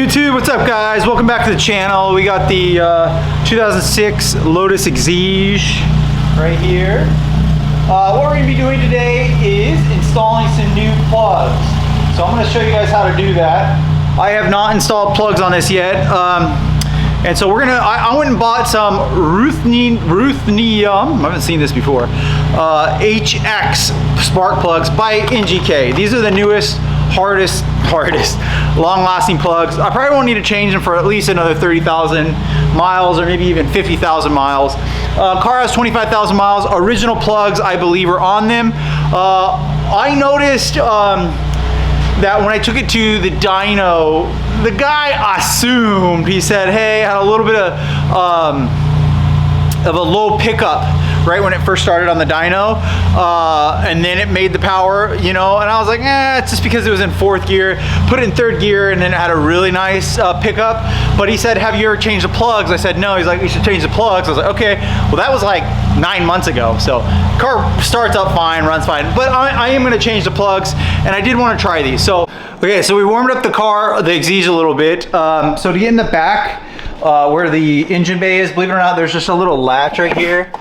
YouTube, what's up guys? Welcome back to the channel. We got the 2006 Lotus Exige right here. What we're going to be doing today is installing some new plugs. So I'm going to show you guys how to do that. I have not installed plugs on this yet. And so I went and bought some ruthenium, I haven't seen this before, HX spark plugs by NGK. These are the newest, hardest, long-lasting plugs. I probably won't need to change them for at least another 30,000 miles or maybe even 50,000 miles. Car has 25,000 miles. Original plugs, I believe, are on them. I noticed that when I took it to the dyno, the guy assumed, he said, hey, I had a little bit of a low pickup right when it first started on the dyno, and then it made the power, you know, and I was like, it's just because it was in fourth gear. Put it in third gear and then it had a really nice pickup. But he said, have you ever changed the plugs? I said, no. He's like, you should change the plugs. I was like, okay. Well, that was like 9 months ago. So car starts up fine, runs fine, but I am gonna change the plugs, and I did want to try these. So, okay, so we warmed up the car, the Exige, a little bit. So to get in the back, where the engine bay is, believe it or not, there's just a little latch right here,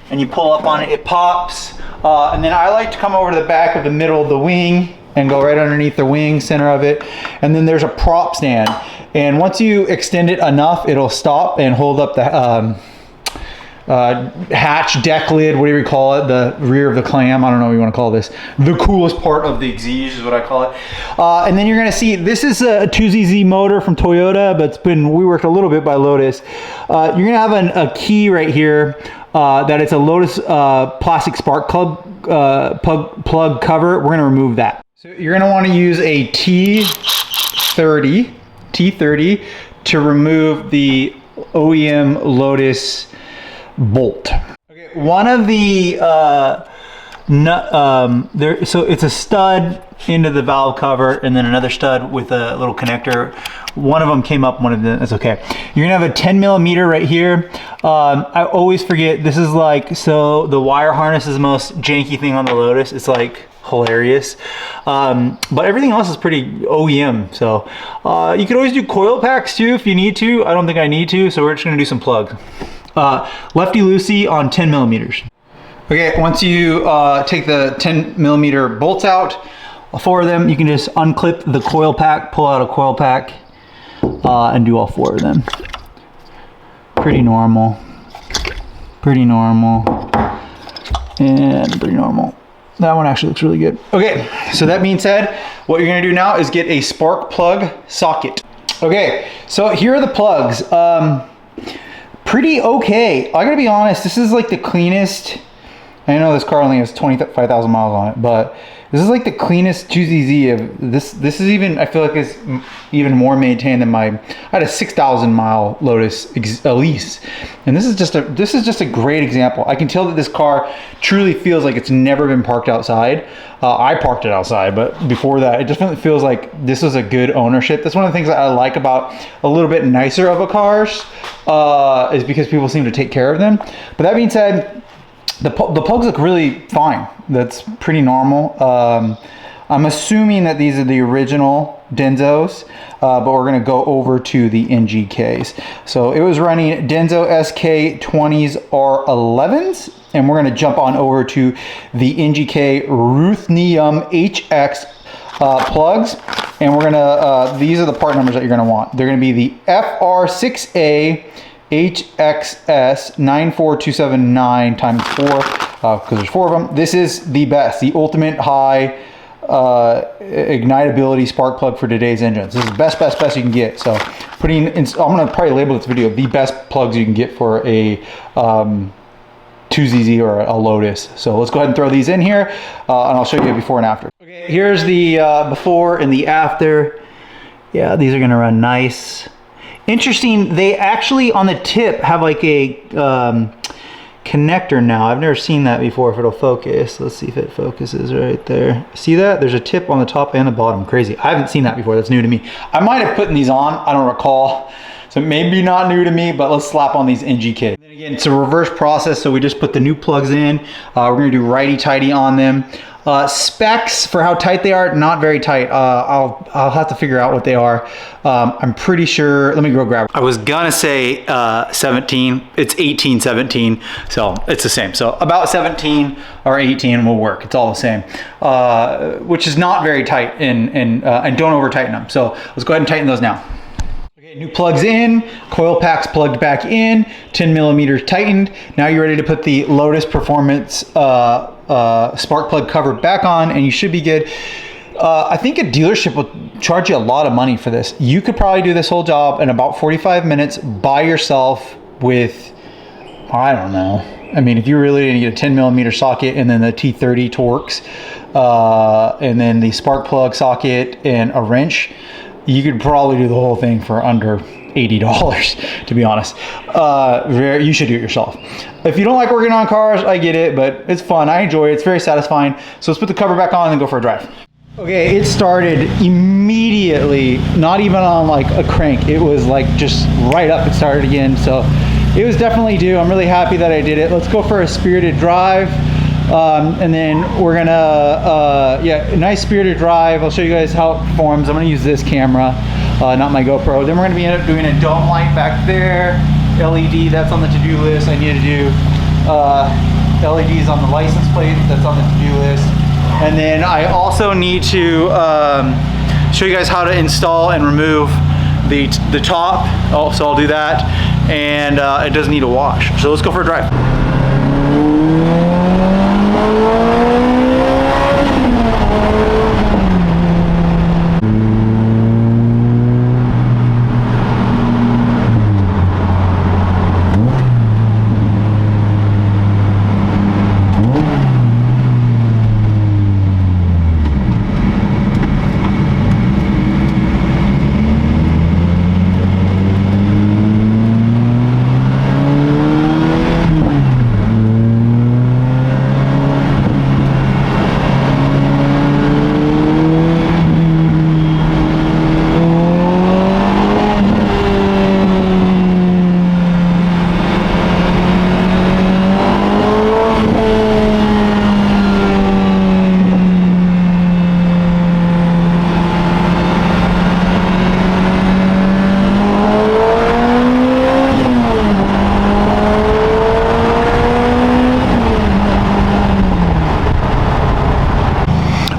and you pull up on it, it pops. And then I like to come over to the back of the middle of the wing and go right underneath the wing, center of it. And then there's a prop stand. And once you extend it enough, it'll stop and hold up the hatch, deck lid, whatever you call it, the rear of the clam. I don't know what you want to call this. The coolest part of the Exige is what I call it. And then you're going to see, this is a 2ZZ motor from Toyota, but it's been reworked a little bit by Lotus. You're going to have a key right here that it's a Lotus plastic spark plug cover. We're going to remove that. So you're going to want to use a T30 to remove the OEM Lotus bolt. Okay, one of the so it's a stud into the valve cover and then another stud with a little connector. One of them came up, one of them, that's okay. You're gonna have a 10 millimeter right here. I always forget, this is like, so the wire harness is the most janky thing on the Lotus. It's like hilarious, but everything else is pretty OEM. So you could always do coil packs too if you need to. I don't think I need to, so we're just gonna do some plugs. Lefty loosey on 10 millimeters. Okay, once you take the 10 millimeter bolts out, 4 of them, you can just unclip the coil pack, pull out a coil pack, and do all 4 of them. Pretty normal, and pretty normal. That one actually looks really good. Okay, so that being said, what you're gonna do now is get a spark plug socket. Okay, so here are the plugs. Pretty okay. I gotta be honest, this is like the cleanest. I know this car only has 25,000 miles on it, but this is like the cleanest 2ZZ of this. This is even, I feel like it's even more maintained than I had a 6,000 mile Lotus ELISE, and this is just a great example. I can tell that this car truly feels like it's never been parked outside. I parked it outside, but before that, it definitely feels like this was a good ownership. That's one of the things that I like about a little bit nicer of a cars, is because people seem to take care of them. But that being said, the plugs look really fine. That's pretty normal. I'm assuming that these are the original Denzos, but we're gonna go over to the NGKs. So it was running Denso SK20s R11s, and we're gonna jump on over to the NGK ruthenium HX plugs, and we're gonna, these are the part numbers that you're gonna want. They're gonna be the FR6A HXS 94279 times 4, because there's 4 of them. This is the best, the ultimate high ignitability spark plug for today's engines. This is the best you can get. So I'm gonna probably label this video the best plugs you can get for a 2ZZ or a Lotus. So let's go ahead and throw these in here, and I'll show you a before and after. Okay, here's the before and the after. Yeah, these are gonna run nice. Interesting, they actually on the tip have like a connector now. I've never seen that before, if it'll focus. Let's see if it focuses right there. See that? There's a tip on the top and the bottom. Crazy. I haven't seen that before. That's new to me. I might have put these on. I don't recall. So maybe not new to me, but let's slap on these NG kits. And then again, it's a reverse process, so we just put the new plugs in. We're gonna do righty-tighty on them. Specs for how tight they are, not very tight. I'll have to figure out what they are. I'm pretty sure, let me go grab it. I was gonna say 17, it's 18, 17, so it's the same. So about 17 or 18 will work, it's all the same. Which is not very tight, and don't over tighten them. So let's go ahead and tighten those now. Okay, new plugs in, coil packs plugged back in, 10 millimeters tightened. Now you're ready to put the Lotus Performance spark plug cover back on, and you should be good. I think a dealership will charge you a lot of money for this. You could probably do this whole job in about 45 minutes by yourself with, I don't know. I mean, if you really need to get a 10 millimeter socket and then the T30 Torx, and then the spark plug socket and a wrench, you could probably do the whole thing for under $80, to be honest. You should do it yourself. If you don't like working on cars, I get it, but it's fun. I enjoy it. It's very satisfying. So let's put the cover back on and go for a drive. Okay, it started immediately, not even on like a crank. It was like just right up, it started again. So it was definitely due. I'm really happy that I did it. Let's go for a spirited drive. And then we're gonna, yeah, a nice spirited drive. I'll show you guys how it performs. I'm gonna use this camera, not my GoPro. Then we're gonna end up doing a dome light back there. LED, that's on the to-do list. I need to do LEDs on the license plate. That's on the to-do list. And then I also need to show you guys how to install and remove the top. Oh, so I'll do that. And it does need a wash. So let's go for a drive.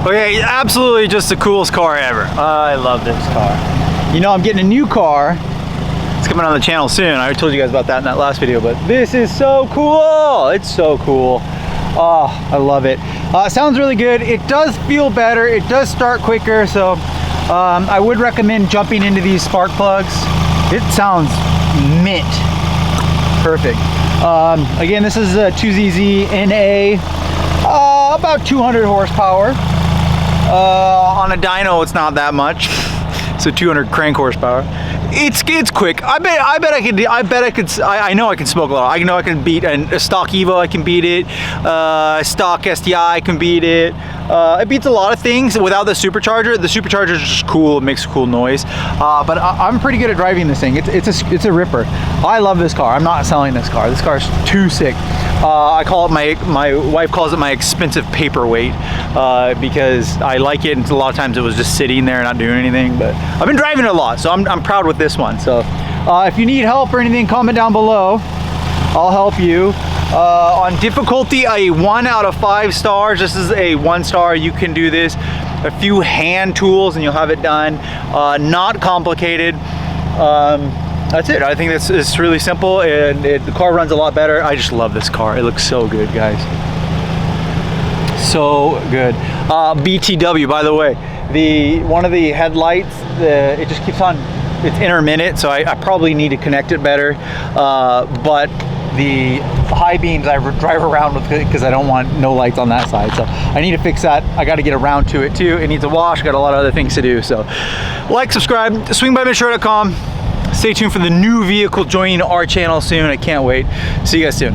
Okay, absolutely just the coolest car ever. I love this car. You know, I'm getting a new car. It's coming on the channel soon. I told you guys about that in that last video, but this is so cool. It's so cool. Oh, I love it. Sounds really good. It does feel better. It does start quicker. So I would recommend jumping into these spark plugs. It sounds mint. Perfect. Again, this is a 2ZZ NA, about 200 horsepower. On a dyno, it's not that much. So 200 crank horsepower. It's quick. I know I can smoke a lot. I know I can beat a stock Evo. I can beat it. Stock STI, I can beat it. It beats a lot of things without the supercharger. The supercharger is just cool. It makes a cool noise. But I'm pretty good at driving this thing. It's a ripper. I love this car. I'm not selling this car. This car's too sick. I call it my wife calls it my expensive paperweight because I like it, and a lot of times it was just sitting there not doing anything. But I've been driving it a lot, so I'm proud with this one. So if you need help or anything, comment down below. I'll help you. On difficulty, a 1 out of 5 stars. This is a 1 star. You can do this. A few hand tools and you'll have it done. Not complicated. That's it. I think it's really simple, and the car runs a lot better. I just love this car. It looks so good, guys. So good. BTW, by the way, one of the headlights, it just keeps on. It's intermittent, so I probably need to connect it better. But the high beams I drive around with because I don't want no lights on that side. So I need to fix that. I got to get around to it too. It needs a wash. Got a lot of other things to do. So like, subscribe, swingbymitch.com. Stay tuned for the new vehicle joining our channel soon. I can't wait. See you guys soon.